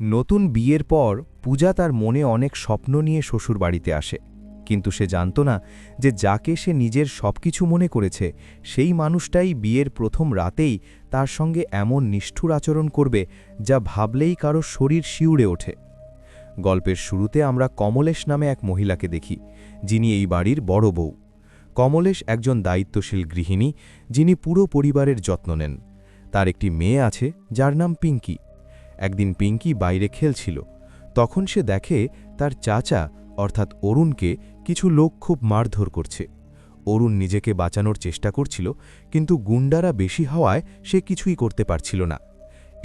নতুন বিয়ের পর পূজা তার মনে অনেক স্বপ্ন নিয়ে শ্বশুরবাড়িতে আসে, কিন্তু সে জানত না যে যাকে সে নিজের সবকিছু মনে করেছে সেই মানুষটাই বিয়ের প্রথম রাতেই তার সঙ্গে এমন নিষ্ঠুর আচরণ করবে যা ভাবলেই কারো শরীর শিউরে ওঠে। গল্পের শুরুতে আমরা কমলেশ নামে এক মহিলাকে দেখি, যিনি এই বাড়ির বড় বউ। কমলেশ একজন দায়িত্বশীল গৃহিণী, যিনি পুরো পরিবারের যত্ন নেন। তার একটি মেয়ে আছে যার নাম পিঙ্কি। একদিন পিঙ্কি বাইরে খেলছিল, তখন সে দেখে তার চাচা অর্থাৎ অরুণকে কিছু লোক খুব মারধর করছে। অরুণ নিজেকে বাঁচানোর চেষ্টা করছিল, কিন্তু গুন্ডারা বেশি হওয়ায় সে কিছুই করতে পারছিল না।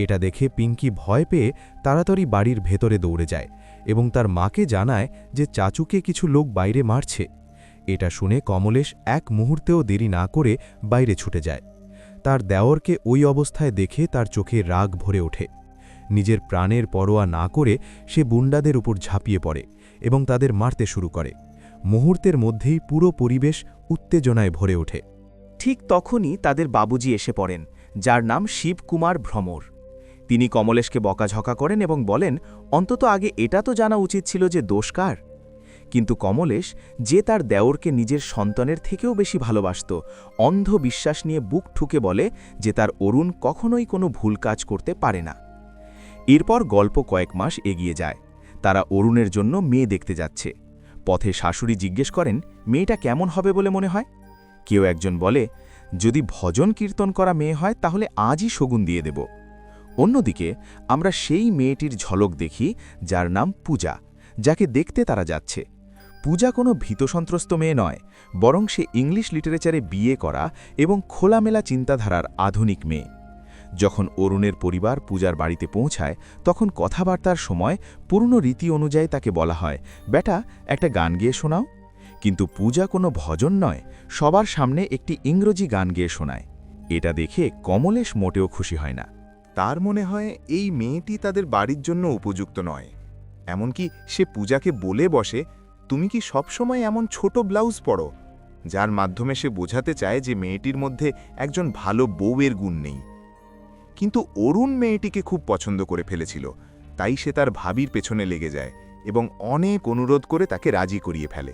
এটা দেখে পিঙ্কি ভয় পেয়ে তাড়াতাড়ি বাড়ির ভেতরে দৌড়ে যায় এবং তার মাকে জানায় যে চাচুকে কিছু লোক বাইরে মারছে। এটা শুনে কমলেশ এক মুহূর্তেও দেরি না করে বাইরে ছুটে যায়। তার দেওরকে ওই অবস্থায় দেখে তার চোখে রাগ ভরে ওঠে। নিজের প্রাণের পরোয়া না করে সে গুন্ডাদের উপর ঝাঁপিয়ে পড়ে এবং তাদের মারতে শুরু করে। মুহূর্তের মধ্যেই পুরো পরিবেশ উত্তেজনায় ভরে ওঠে। ঠিক তখনই তাদের বাবুজি এসে পড়েন, যার নাম শিবকুমার ভ্রমর। তিনি কমলেশকে বকাঝকা করেন এবং বলেন, অন্তত আগে এটা তো জানা উচিত ছিল যে দোষ কার। কিন্তু কমলেশ, যে তার দেওরকে নিজের সন্তানের থেকেও বেশি ভালোবাসত, অন্ধ বিশ্বাস নিয়ে বুক ঠুকে বলে যে তার অরুণ কখনোই কোনো ভুল কাজ করতে পারে না। এরপর গল্প কয়েক মাস এগিয়ে যায়। তারা অরুণের জন্য মেয়ে দেখতে যাচ্ছে। পথে শাশুড়ি জিজ্ঞেস করেন, মেয়েটা কেমন হবে বলে মনে হয়? কেউ একজন বলে, যদি ভজন কীর্তন করা মেয়ে হয় তাহলে আজই শগুন দিয়ে দেব। অন্যদিকে আমরা সেই মেয়েটির ঝলক দেখি, যার নাম পূজা, যাকে দেখতে তারা যাচ্ছে। পূজা কোনো ভীতসন্ত্রস্ত মেয়ে নয়, বরং সে ইংলিশ লিটারেচারে বিয়ে করা এবং খোলামেলা চিন্তাধারার আধুনিক মেয়ে। যখন অরুণের পরিবার পূজার বাড়িতে পৌঁছায়, তখন কথাবার্তার সময় পুরনো রীতি অনুযায়ী তাকে বলা হয়, বেটা একটা গান গেয়ে শোনাও। কিন্তু পূজা কোনো ভজন নয়, সবার সামনে একটি ইংরেজি গান গেয়ে শোনায়। এটা দেখে কমলেশ মোটেও খুশি হয় না। তার মনে হয় এই মেয়েটি তাদের বাড়ির জন্য উপযুক্ত নয়। এমনকি সে পূজাকে বলে বসে, তুমি কি সবসময় এমন ছোট ব্লাউজ পরো, যার মাধ্যমে সে বোঝাতে চায় যে মেয়েটির মধ্যে একজন ভালো বউয়ের গুণ নেই। কিন্তু অরুণ মেয়েটিকে খুব পছন্দ করে ফেলেছিল, তাই সে তার ভাবির পেছনে লেগে যায় এবং অনেক অনুরোধ করে তাকে রাজি করিয়ে ফেলে।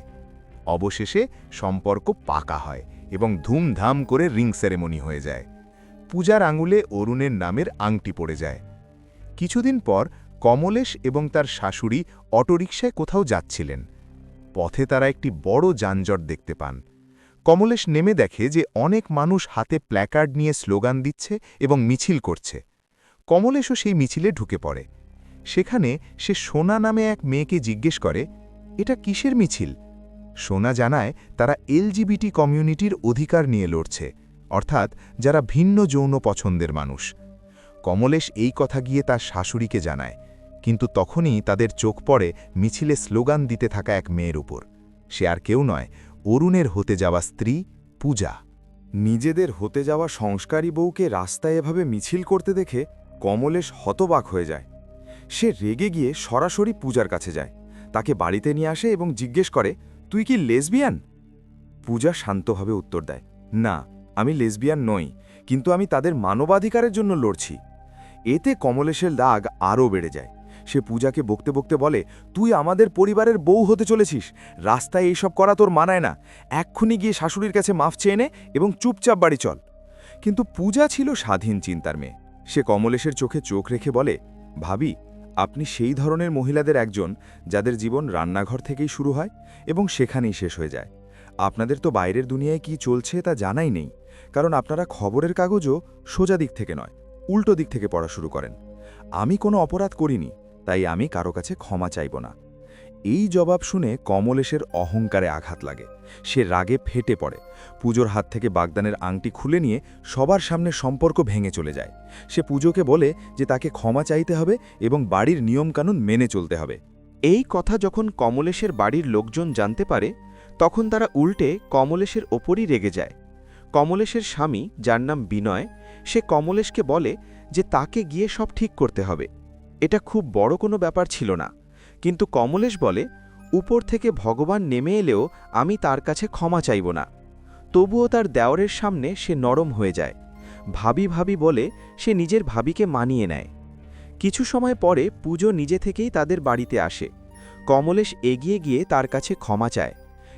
অবশেষে সম্পর্ক পাকা হয় এবং ধুমধাম করে রিং সেরেমনি হয়ে যায়। পূজার আঙুলে অরুণের নামের আংটি পড়ে যায়। কিছুদিন পর কমলেশ এবং তার শাশুড়ি অটোরিকশায় কোথাও যাচ্ছিলেন। পথে তারা একটি বড় যানজট দেখতে পান। কমলেশ নেমে দেখে যে অনেক মানুষ হাতে প্ল্যাকার্ড নিয়ে স্লোগান দিচ্ছে এবং মিছিল করছে। কমলেশও সেই মিছিলে ঢুকে পড়ে। সেখানে সে সোনা নামে এক মেয়েকে জিজ্ঞেস করে, এটা কিসের মিছিল? সোনা জানায় তারা এলজিবিটি কমিউনিটির অধিকার নিয়ে লড়ছে, অর্থাৎ যারা ভিন্ন যৌন পছন্দের মানুষ। কমলেশ এই কথা গিয়ে তার শাশুড়িকে জানায়, কিন্তু তখনই তাদের চোখ পড়ে মিছিলে স্লোগান দিতে থাকা এক মেয়ের উপর। সে আর কেউ নয়, অরুণের হতে যাওয়া স্ত্রী পূজা। নিজেদের হতে যাওয়া সংস্কারী বউকে রাস্তায় এভাবে মিছিল করতে দেখে কমলেশ হতবাক হয়ে যায়। সে রেগে গিয়ে সরাসরি পূজার কাছে যায়, তাকে বাড়িতে নিয়ে আসে এবং জিজ্ঞেস করে, তুই কি লেসবিয়ান? পূজা শান্তভাবে উত্তর দেয়, না, আমি লেসবিয়ান নই, কিন্তু আমি তাদের মানবাধিকারের জন্য লড়ছি। এতে কমলেশের রাগ আরও বেড়ে যায়। সে পূজাকে বকতে বকতে বলে, তুই আমাদের পরিবারের বউ হতে চলেছিস, রাস্তায় এইসব করা তোর মানায় না। এক্ষুনি গিয়ে শাশুড়ির কাছে মাফ চেয়ে নে এবং চুপচাপ বাড়ি চল। কিন্তু পূজা ছিল স্বাধীন চিন্তার মেয়ে। সে কমলেশের চোখে চোখ রেখে বলে, ভাবি, আপনি সেই ধরনের মহিলাদের একজন যাদের জীবন রান্নাঘর থেকেই শুরু হয় এবং সেখানেই শেষ হয়ে যায়। আপনাদের তো বাইরের দুনিয়ায় কি চলছে তা জানাই নেই, কারণ আপনারা খবরের কাগজও সোজা দিক থেকে নয়, উল্টো দিক থেকে পড়া শুরু করেন। আমি কোনো অপরাধ করিনি, তাই আমি কারো কাছে ক্ষমা চাইব না। এই জবাব শুনে কমলেশের অহংকারে আঘাত লাগে। সে রাগে ফেটে পড়ে। পুজোর হাত থেকে বাগদানের আংটি খুলে নিয়ে সবার সামনে সম্পর্ক ভেঙে চলে যায়। সে পুজোকে বলে যে তাকে ক্ষমা চাইতে হবে এবং বাড়ির নিয়মকানুন মেনে চলতে হবে। এই কথা যখন কমলেশের বাড়ির লোকজন জানতে পারে, তখন তারা উল্টে কমলেশের ওপরই রেগে যায়। কমলেশের স্বামী, যার নাম বিনয়, সে কমলেশকে বলে যে তাকে গিয়ে সব ঠিক করতে হবে। এটা খুব বড় কোনো ব্যাপার ছিল না, কিন্তু কমলেশ বলে, উপর থেকে ভগবান নেমে এলেও আমি তার কাছে ক্ষমা চাইব না। তবুও তার দেওরের সামনে সে নরম হয়ে যায়। ভাবি ভাবি বলে সে নিজের ভাবিকে মানিয়ে নেয়। কিছু সময় পরে পুজো নিজে থেকেই তাদের বাড়িতে আসে। কমলেশ এগিয়ে গিয়ে তার কাছে ক্ষমা চায়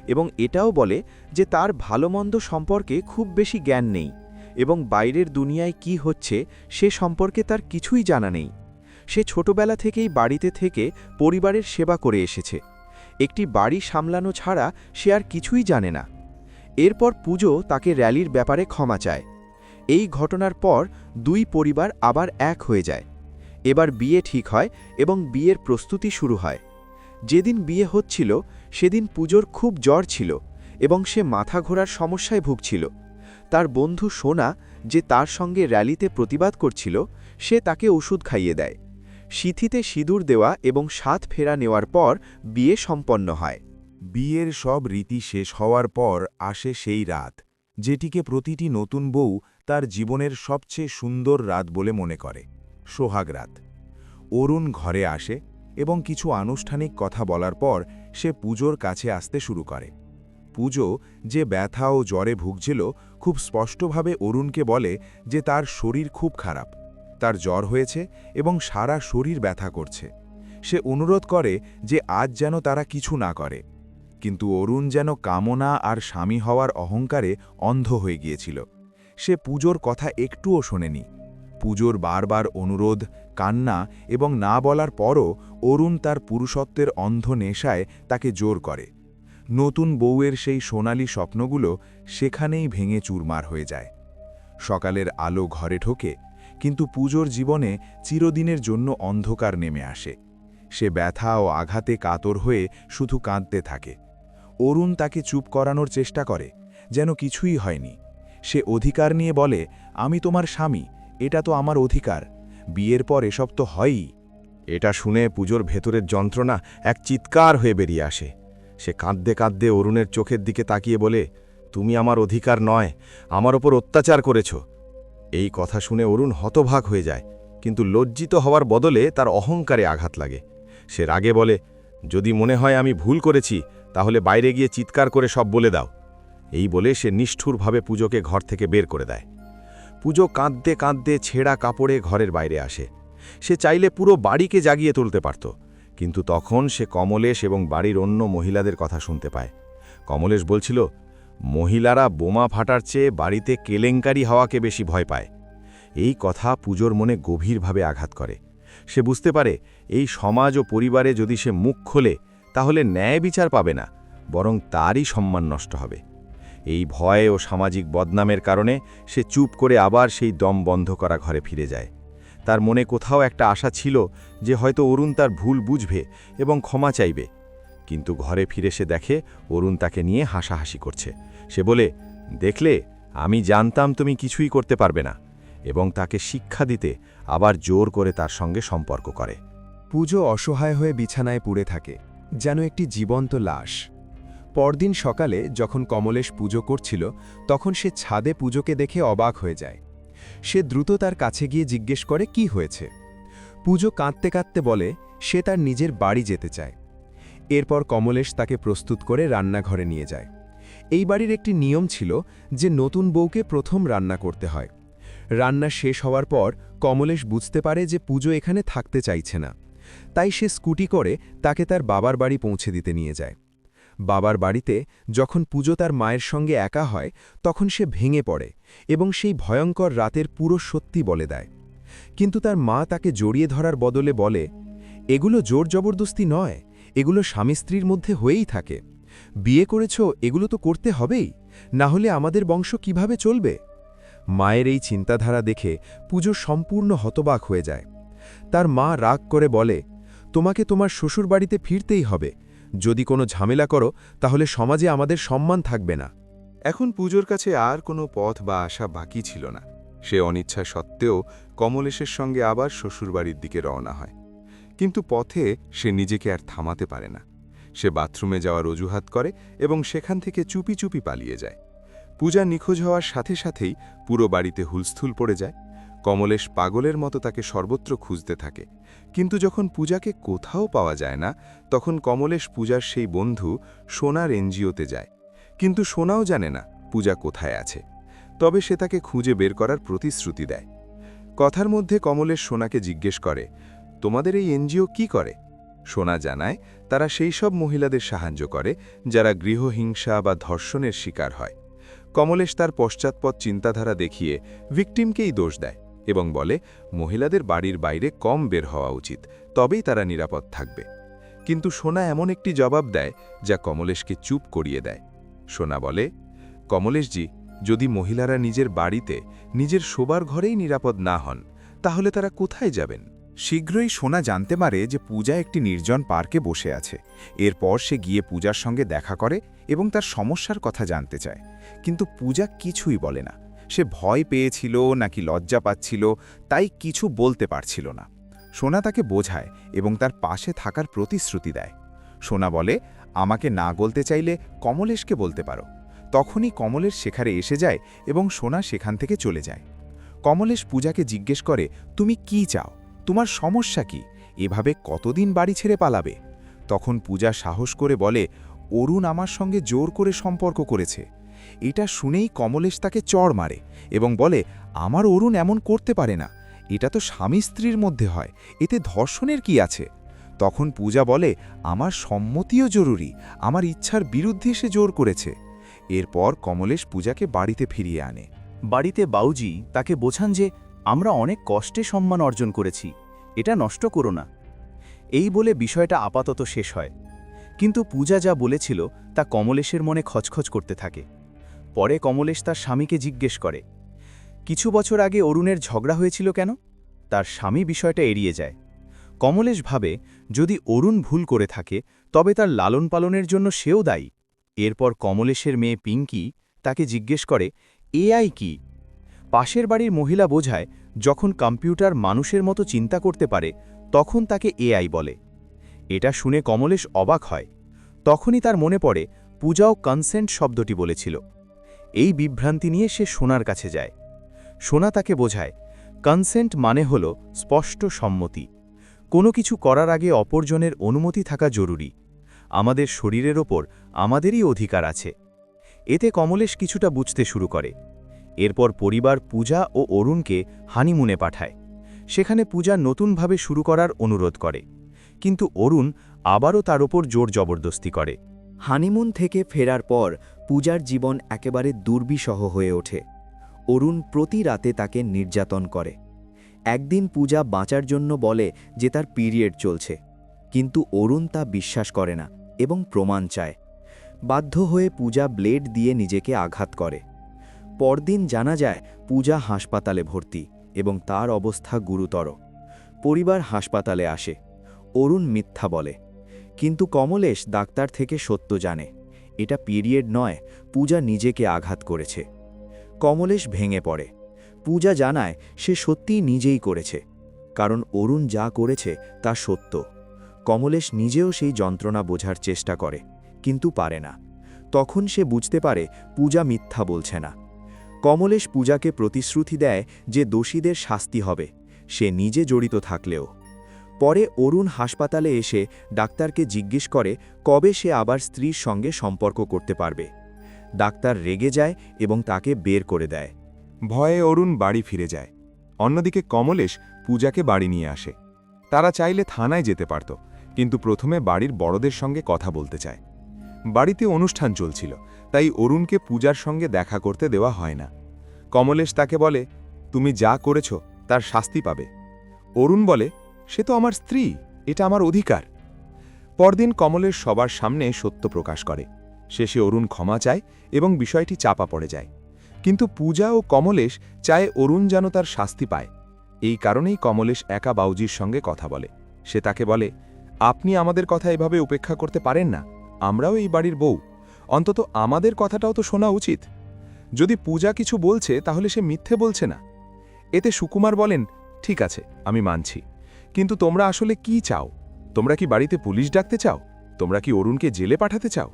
এবং এটাও বলে যে তার ভালোমন্দ সম্পর্কে খুব বেশি জ্ঞান নেই এবং বাইরের দুনিয়ায় কি হচ্ছে সে সম্পর্কে তার কিছুই জানা নেই। সে ছোটবেলা থেকেই বাড়িতে থেকে পরিবারের সেবা করে এসেছে। একটি বাড়ি সামলানো ছাড়া সে আর কিছুই জানে না। এরপর পুজো তাকে র্যালির ব্যাপারে ক্ষমা চায়। এই ঘটনার পর দুই পরিবার আবার এক হয়ে যায়। এবার বিয়ে ঠিক হয় এবং বিয়ের প্রস্তুতি শুরু হয়। যেদিন বিয়ে হচ্ছিল সেদিন পুজোর খুব জ্বর ছিল এবং সে মাথা ঘোরার সমস্যায় ভুগছিল। তার বন্ধু সোনা, যে তার সঙ্গে র্যালিতে প্রতিবাদ করছিল, সে তাকে ওষুধ খাইয়ে দেয়। সিঁথিতে সিঁদুর দেওয়া এবং 7 ফেরা নেওয়ার পর বিয়ে সম্পন্ন হয়। বিয়ের সব রীতি শেষ হওয়ার পর আসে সেই রাত, যেটিকে প্রতিটি নতুন বউ তার জীবনের সবচেয়ে সুন্দর রাত বলে মনে করে, সোহাগ রাত। অরুণ ঘরে আসে এবং কিছু আনুষ্ঠানিক কথা বলার পর সে পুজোর কাছে আসতে শুরু করে। পুজো, যে ব্যথা ও জ্বরে ভুগছিল, খুব স্পষ্টভাবে অরুণকে বলে যে তার শরীর খুব খারাপ, তার জ্বর হয়েছে এবং সারা শরীর ব্যথা করছে। সে অনুরোধ করে যে আজ যেন তারা কিছু না করে, কিন্তু অরুণ যেন কামনা আর স্বামী হওয়ার অহংকারে অন্ধ হয়ে গিয়েছিল। সে পুজোর কথা একটুও শোনেনি। পুজোর বারবার অনুরোধ, কান্না এবং না বলার পরও অরুণ তার পুরুষত্বের অন্ধ নেশায় তাকে জোর করে। নতুন বউয়ের সেই সোনালি স্বপ্নগুলো সেখানেই ভেঙে চুরমার হয়ে যায়। সকালের আলো ঘরে ঢোকে, কিন্তু পুজোর জীবনে চিরদিনের জন্য অন্ধকার নেমে আসে। সে ব্যথা ও আঘাতে কাতর হয়ে শুধু কাঁদতে থাকে। অরুণ তাকে চুপ করানোর চেষ্টা করে, যেন কিছুই হয়নি। সে অধিকার নিয়ে বলে, আমি তোমার স্বামী, এটা তো আমার অধিকার, বিয়ের পর এসব তো হয়ই। এটা শুনে পুজোর ভেতরের যন্ত্রণা এক চিৎকার হয়ে বেরিয়ে আসে। সে কাঁদতে কাঁদতে অরুণের চোখের দিকে তাকিয়ে বলে, তুমি আমার অধিকার নয়, আমার ওপর অত্যাচার করেছ। এই কথা শুনে অরুণ হতভাগ হয়ে যায়, কিন্তু লজ্জিত হওয়ার বদলে তার অহংকারে আঘাত লাগে। সে রাগে বলে, যদি মনে হয় আমি ভুল করেছি তাহলে বাইরে গিয়ে চিৎকার করে সব বলে দাও। এই বলে সে নিষ্ঠুরভাবে পুজোকে ঘর থেকে বের করে দেয়। পুজো কাঁদতে কাঁদতে ছেঁড়া কাপড়ে ঘরের বাইরে আসে। সে চাইলে পুরো বাড়িকে জাগিয়ে তুলতে পারত, কিন্তু তখন সে কমলেশ এবং বাড়ির অন্য মহিলাদের কথা শুনতে পায়। কমলেশ বলছিল, মহিলারা বোমা ফাটার চেয়ে বাড়িতে কেলেঙ্কারি হওয়াকে বেশি ভয় পায়। এই কথা পুজোর মনে গভীরভাবে আঘাত করে। সে বুঝতে পারে এই সমাজ ও পরিবারে যদি সে মুখ খোলে তাহলে ন্যায় বিচার পাবে না, বরং তারই সম্মান নষ্ট হবে। এই ভয় ও সামাজিক বদনামের কারণে সে চুপ করে আবার সেই দম বন্ধ করা ঘরে ফিরে যায়। তার মনে কোথাও একটা আশা ছিল যে হয়তো অরুণ তার ভুল বুঝবে এবং ক্ষমা চাইবে, কিন্তু ঘরে ফিরে সে দেখে অরুণ তাকে নিয়ে হাসাহাসি করছে। সে বলে, দেখলে, আমি জানতাম তুমি কিছুই করতে পারবে না, এবং তাকে শিক্ষা দিতে আবার জোর করে তার সঙ্গে সম্পর্ক করে। পুজো অসহায় হয়ে বিছানায় পুড়ে থাকে, যেন একটি জীবন্ত লাশ। পরদিন সকালে যখন কমলেশ পুজো করছিল, তখন সে ছাদে পুজোকে দেখে অবাক হয়ে যায়। সে দ্রুত তার কাছে গিয়ে জিজ্ঞেস করে কি হয়েছে। পুজো কাঁদতে কাঁদতে বলে সে তার নিজের বাড়ি যেতে চায়। এরপর কমলেশ তাকে প্রস্তুত করে রান্নাঘরে নিয়ে যায়। এই বাড়ির একটি নিয়ম ছিল যে নতুন বউকে প্রথম রান্না করতে হয়। রান্না শেষ হওয়ার পর কমলেশ বুঝতে পারে যে পুজো এখানে থাকতে চাইছে না, তাই সে স্কুটি করে তাকে তার বাবার বাড়ি পৌঁছে দিতে নিয়ে যায়। বাবার বাড়িতে যখন পুজো তার মায়ের সঙ্গে একা হয়, তখন সে ভেঙে পড়ে এবং সেই ভয়ঙ্কর রাতের পুরো সত্যি বলে দেয়। কিন্তু তার মা তাকে জড়িয়ে ধরার বদলে বলে, এগুলো জোর জবরদস্তি নয়, এগুলো স্বামী স্ত্রীর মধ্যে হয়েই থাকে। বিয়ে করেছ, এগুলো তো করতে হবেই, না হলে আমাদের বংশ কিভাবে চলবে। মায়ের এই চিন্তাধারা দেখে পুজো সম্পূর্ণ হতবাক হয়ে যায়। তার মা রাগ করে বলে, তোমাকে তোমার শ্বশুরবাড়িতে ফিরতেই হবে, যদি কোনো ঝামেলা করো তাহলে সমাজে আমাদের সম্মান থাকবে না। এখন পুজোর কাছে আর কোনো পথ বা আশা বাকি ছিল না। সে অনিচ্ছা সত্ত্বেও কমলেশের সঙ্গে আবার শ্বশুরবাড়ির দিকে রওনা হয়, কিন্তু পথে সে নিজেকে আর থামাতে পারে না। সে বাথরুমে যাওয়ার অজুহাত করে এবং সেখান থেকে চুপি চুপি পালিয়ে যায়। পূজা নিখোঁজ হওয়ার সাথে সাথেই পুরো বাড়িতে হুলস্থুল পড়ে যায়। কমলেশ পাগলের মতো তাকে সর্বত্র খুঁজতে থাকে, কিন্তু যখন পূজাকে কোথাও পাওয়া যায় না, তখন কমলেশ পূজার সেই বন্ধু সোনার এনজিওতে যায়। কিন্তু সোনাও জানে না পূজা কোথায় আছে, তবে সে তাকে খুঁজে বের করার প্রতিশ্রুতি দেয়। কথার মধ্যে কমলেশ সোনাকে জিজ্ঞেস করে, তোমাদের এই এনজিও কি করে? সোনা জানায় তারা সেই সব মহিলাদের সাহায্য করে যারা গৃহহিংসা বা ধর্ষণের শিকার হয়। কমলেশ তার পশ্চাৎপদ চিন্তাধারা দেখিয়ে ভিকটিমকেই দোষ দেয় এবং বলে মহিলাদের বাড়ির বাইরে কম বের হওয়া উচিত, তবেই তারা নিরাপদ থাকবে। কিন্তু সোনা এমন একটি জবাব দেয় যা কমলেশকে চুপ করিয়ে দেয়। সোনা বলে, কমলেশজি, যদি মহিলারা নিজের বাড়িতে নিজের শোবার ঘরেই নিরাপদ না হন, তাহলে তারা কোথায় যাবেন? শীঘ্রই সোনা জানতে পারে যে পূজা একটি নির্জন পার্কে বসে আছে। এরপর সে গিয়ে পূজার সঙ্গে দেখা করে এবং তার সমস্যার কথা জানতে চায়, কিন্তু পূজা কিছুই বলে না। সে ভয় পেয়েছিল নাকি লজ্জা পাচ্ছিল তাই কিছু বলতে পারছিল না। সোনা তাকে বোঝায় এবং তার পাশে থাকার প্রতিশ্রুতি দেয়। সোনা বলে, আমাকে না বলতে চাইলে কমলেশকে বলতে পারো। তখনই কমলেশ সেখানে এসে যায় এবং সোনা সেখান থেকে চলে যায়। কমলেশ পূজাকে জিজ্ঞেস করে, তুমি কি চাও? তোমার সমস্যা কি? এভাবে কতদিন বাড়ি ছেড়ে পালাবে? তখন পূজা সাহস করে বলে, অরুণ আমার সঙ্গে জোর করে সম্পর্ক করেছে। এটা শুনেই কমলেশ তাকে চড় মারে এবং বলে, আমার অরুণ এমন করতে পারে না। এটা তো স্বামী স্ত্রীর মধ্যে হয়, এতে ধর্ষণের কি আছে? তখন পূজা বলে, আমার সম্মতিও জরুরি, আমার ইচ্ছার বিরুদ্ধে সে জোর করেছে। এরপর কমলেশ পূজাকে বাড়িতে ফিরিয়ে আনে। বাড়িতে বাউজি তাকে বোঝান যে আমরা অনেক কষ্টে সম্মান অর্জন করেছি, এটা নষ্ট করো না। এই বলে বিষয়টা আপাতত শেষ হয়। কিন্তু পূজা যা বলেছিল তা কমলেশের মনে খচখচ করতে থাকে। পরে কমলেশ তার স্বামীকে জিজ্ঞেস করে, কিছু বছর আগে অরুণের ঝগড়া হয়েছিল কেন? তার স্বামী বিষয়টা এড়িয়ে যায়। কমলেশ ভাবে, যদি অরুণ ভুল করে থাকে তবে তার লালন পালনের জন্য সেও দায়ী। এরপর কমলেশের মেয়ে পিঙ্কি তাকে জিজ্ঞেস করে, এআই কি? পাশের বাড়ির মহিলা বোঝায়, যখন কম্পিউটার মানুষের মতো চিন্তা করতে পারে তখন তাকে এআই বলে। এটা শুনে কমলেশ অবাক হয়। তখনই তার মনে পড়ে পূজাও কনসেন্ট শব্দটি বলেছিল। এই বিভ্রান্তি নিয়ে সে সোনার কাছে যায়। সোনা তাকে বোঝায়, কনসেন্ট মানে হল স্পষ্ট সম্মতি। কোনো কিছু করার আগে অপরজনের অনুমতি থাকা জরুরি। আমাদের শরীরের ওপর আমাদেরই অধিকার আছে। এতে কমলেশ কিছুটা বুঝতে শুরু করে। এরপর পরিবার পূজা ও অরুণকে হানিমুনে পাঠায়। সেখানে পূজা নতুনভাবে শুরু করার অনুরোধ করে, কিন্তু অরুণ আবারও তার ওপর জোর জবরদস্তি করে। হানিমুন থেকে ফেরার পর পূজার জীবন একেবারে দুর্বিষহ হয়ে ওঠে। অরুণ প্রতি রাতে তাকে নির্যাতন করে। একদিন পূজা বাঁচার জন্য বলে যে তার পিরিয়ড চলছে, কিন্তু অরুণ তা বিশ্বাস করে না এবং প্রমাণ চায়। বাধ্য হয়ে পূজা ব্লেড দিয়ে নিজেকে আঘাত করে। পরদিন জানা যায় পূজা হাসপাতালে ভর্তি এবং তার অবস্থা গুরুতর। পরিবার হাসপাতালে আসে। অরুণ মিথ্যা বলে, কিন্তু কমলেশ ডাক্তার থেকে সত্য জানে। এটা পিরিয়ড নয়, পূজা নিজেকে আঘাত করেছে। কমলেশ ভেঙে পড়ে। পূজা জানায় সে সত্যিই নিজেই করেছে, কারণ অরুণ যা করেছে তা সত্য। কমলেশ নিজেও সেই যন্ত্রণা বোঝার চেষ্টা করে, কিন্তু পারে না। তখন সে বুঝতে পারে পূজা মিথ্যা বলছে না। কমলেশ পূজাকে প্রতিশ্রুতি দেয় যে দোষীদের শাস্তি হবে, সে নিজে জড়িত থাকলেও। পরে অরুণ হাসপাতালে এসে ডাক্তারকে জিজ্ঞেস করে কবে সে আবার স্ত্রীর সঙ্গে সম্পর্ক করতে পারবে। ডাক্তার রেগে যায় এবং তাকে বের করে দেয়। ভয়ে অরুণ বাড়ি ফিরে যায়। অন্যদিকে কমলেশ পূজাকে বাড়ি নিয়ে আসে। তারা চাইলে থানায় যেতে পারত, কিন্তু প্রথমে বাড়ির বড়দের সঙ্গে কথা বলতে চায়। বাড়িতে অনুষ্ঠান চলছিল, তাই অরুণকে পূজার সঙ্গে দেখা করতে দেওয়া হয় না। কমলেশ তাকে বলে, তুমি যা করেছ তার শাস্তি পাবে। অরুণ বলে, সে তো আমার স্ত্রী, এটা আমার অধিকার। পরদিন কমলেশ সবার সামনে সত্য প্রকাশ করে। শেষে অরুণ ক্ষমা চায় এবং বিষয়টি চাপা পড়ে যায়। কিন্তু পূজা ও কমলেশ চায় অরুণ যেন তার শাস্তি পায়। এই কারণেই কমলেশ একা বাউজির সঙ্গে কথা বলে। সে তাকে বলে, আপনি আমাদের কথা এভাবে উপেক্ষা করতে পারেন না, আমরাও এই বাড়ির বউ, অন্তত আমাদের কথাটাও তো শোনা উচিত। যদি পূজা কিছু বলছে তাহলে সে মিথ্যে বলছে না। এতে সুকুমার বলেন, ঠিক আছে, আমি মানছি, কিন্তু তোমরা আসলে কি চাও? তোমরা কি বাড়িতে পুলিশ ডাকতে চাও? তোমরা কি অরুণকে জেলে পাঠাতে চাও?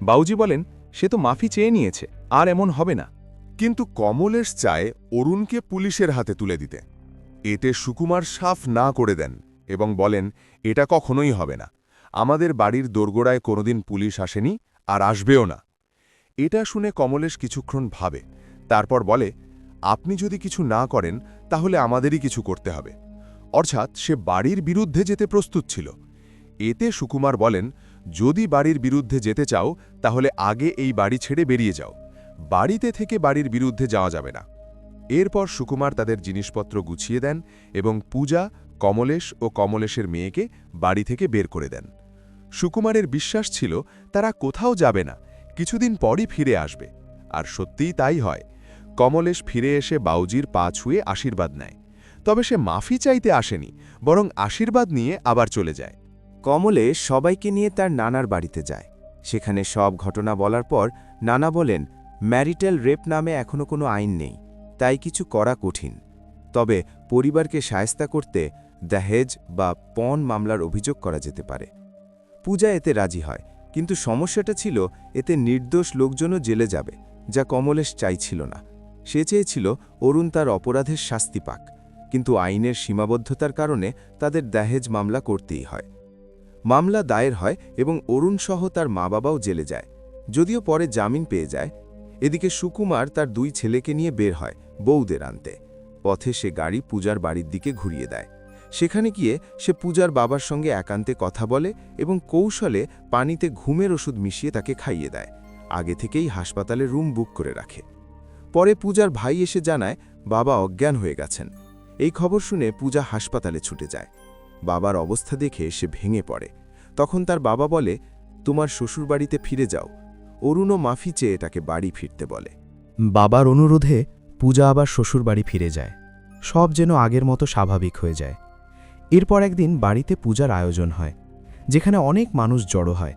বাউজি বলেন, সে তো মাফি চেয়ে নিয়েছে, আর এমন হবে না। কিন্তু কমলেশ চায় অরুণকে পুলিশের হাতে তুলে দিতে। এতে সুকুমার সাফ না করে দেন এবং বলেন, এটা কখনোই হবে না। আমাদের বাড়ির দোরগোড়ায় কোনোদিন পুলিশ আসেনি আর আসবেও না। এটা শুনে কমলেশ কিছুক্ষণ ভাবে, তারপর বলে, আপনি যদি কিছু না করেন তাহলে আমাদেরই কিছু করতে হবে। অর্থাৎ সে বাড়ির বিরুদ্ধে যেতে প্রস্তুত ছিল। এতে সুকুমার বলেন, যদি বাড়ির বিরুদ্ধে যেতে চাও তাহলে আগে এই বাড়ি ছেড়ে বেরিয়ে যাও, বাড়িতে থেকে বাড়ির বিরুদ্ধে যাওয়া যাবে না। এরপর সুকুমার তাদের জিনিসপত্র গুছিয়ে দেন এবং পূজা, কমলেশ ও কমলেশের মেয়েকে বাড়ি থেকে বের করে দেন। সুকুমারের বিশ্বাস ছিল তারা কোথাও যাবে না, কিছুদিন পরই ফিরে আসবে। আর সত্যিই তাই হয়। কমলেশ ফিরে এসে বাউজির পা ছুঁয়ে আশীর্বাদ নেয়। তবে সে মাফি চাইতে আসেনি, বরং আশীর্বাদ নিয়ে আবার চলে যায়। কমলেশ সবাইকে নিয়ে তার নানার বাড়িতে যায়। সেখানে সব ঘটনা বলার পর নানা বলেন, ম্যারিটাল রেপ নামে এখনও কোনো আইন নেই, তাই কিছু করা কঠিন। তবে পরিবারকে শায়েস্তা করতে দাহেজ বা পণ মামলার অভিযোগ করা যেতে পারে। পূজা এতে রাজি হয়, কিন্তু সমস্যাটা ছিল এতে নির্দোষ লোকজনও জেলে যাবে, যা কমলেশ চাইছিল না। সে চেয়েছিল অরুণ তার অপরাধের শাস্তি পাক, কিন্তু আইনের সীমাবদ্ধতার কারণে তাদের দাহেজ মামলা করতেই হয়। মামলা দায়ের হয় এবং অরুণ সহ তার মা বাবাও জেলে যায়, যদিও পরে জামিন পেয়ে যায়। এদিকে সুকুমার তার 2 ছেলেকে নিয়ে বের হয় বউদের আনতে। পথে সে গাড়ি পূজার বাড়ির দিকে ঘুরিয়ে দেয়। সেখানে গিয়ে সে পূজার বাবার সঙ্গে একান্তে কথা বলে এবং কৌশলে পানিতে ঘুমের ওষুধ মিশিয়ে তাকে খাইয়ে দেয়। আগে থেকেই হাসপাতালে রুম বুক করে রাখে। পরে পূজার ভাই এসে জানায় বাবা অজ্ঞান হয়ে গেছেন। এই খবর শুনে পূজা হাসপাতালে ছুটে যায়। বাবার অবস্থা দেখে সে ভেঙে পড়ে। তখন তার বাবা বলে, তোমার শ্বশুরবাড়িতে ফিরে যাও। অরুণও মাফি চেয়ে তাকে বাড়ি ফিরতে বলে। বাবার অনুরোধে পূজা আবার শ্বশুরবাড়ি ফিরে যায়। সব যেন আগের মতো স্বাভাবিক হয়ে যায়। এরপর একদিন বাড়িতে পূজার আয়োজন হয়, যেখানে অনেক মানুষ জড়ো হয়।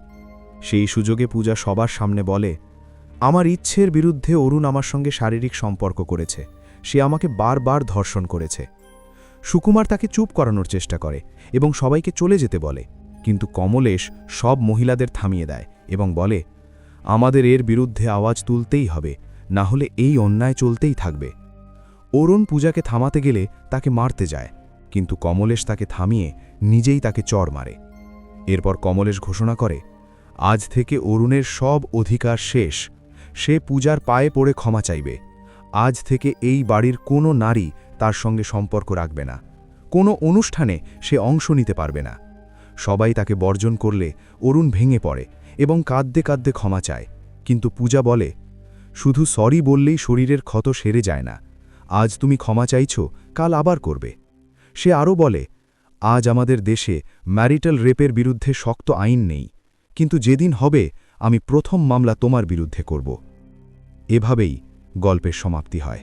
সেই সুযোগে পূজা সবার সামনে বলে, আমার ইচ্ছের বিরুদ্ধে অরুণ আমার সঙ্গে শারীরিক সম্পর্ক করেছে, সে আমাকে বারবার ধর্ষণ করেছে। সুকুমার তাকে চুপ করানোর চেষ্টা করে এবং সবাইকে চলে যেতে বলে, কিন্তু কমলেশ সব মহিলাদের থামিয়ে দেয় এবং বলে, আমাদের এর বিরুদ্ধে আওয়াজ তুলতেই হবে, না হলে এই অন্যায় চলতেই থাকবে। অরুণ পূজাকে থামাতে গেলে তাকে মারতে যায়, কিন্তু কমলেশ তাকে থামিয়ে নিজেই তাকে চড় মারে। এরপর কমলেশ ঘোষণা করে, আজ থেকে অরুণের সব অধিকার শেষ। সে পূজার পায়ে পড়ে ক্ষমা চাইবে। আজ থেকে এই বাড়ির কোনো নারী তার সঙ্গে সম্পর্ক রাখবে না, কোনো অনুষ্ঠানে সে অংশ নিতে পারবে না। সবাই তাকে বর্জন করলে অরুণ ভেঙে পড়ে এবং কাঁদতে কাঁদতে ক্ষমা চায়, কিন্তু পূজা বলে, শুধু সরি বললেই শরীরের ক্ষত সেরে যায় না। আজ তুমি ক্ষমা চাইছ, কাল আবার করবে। সে আরও বলে, আজ আমাদের দেশে ম্যারিটাল রেপের বিরুদ্ধে শক্ত আইন নেই, কিন্তু যেদিন হবে আমি প্রথম মামলা তোমার বিরুদ্ধে করব। এভাবেই গল্পের সমাপ্তি হয়।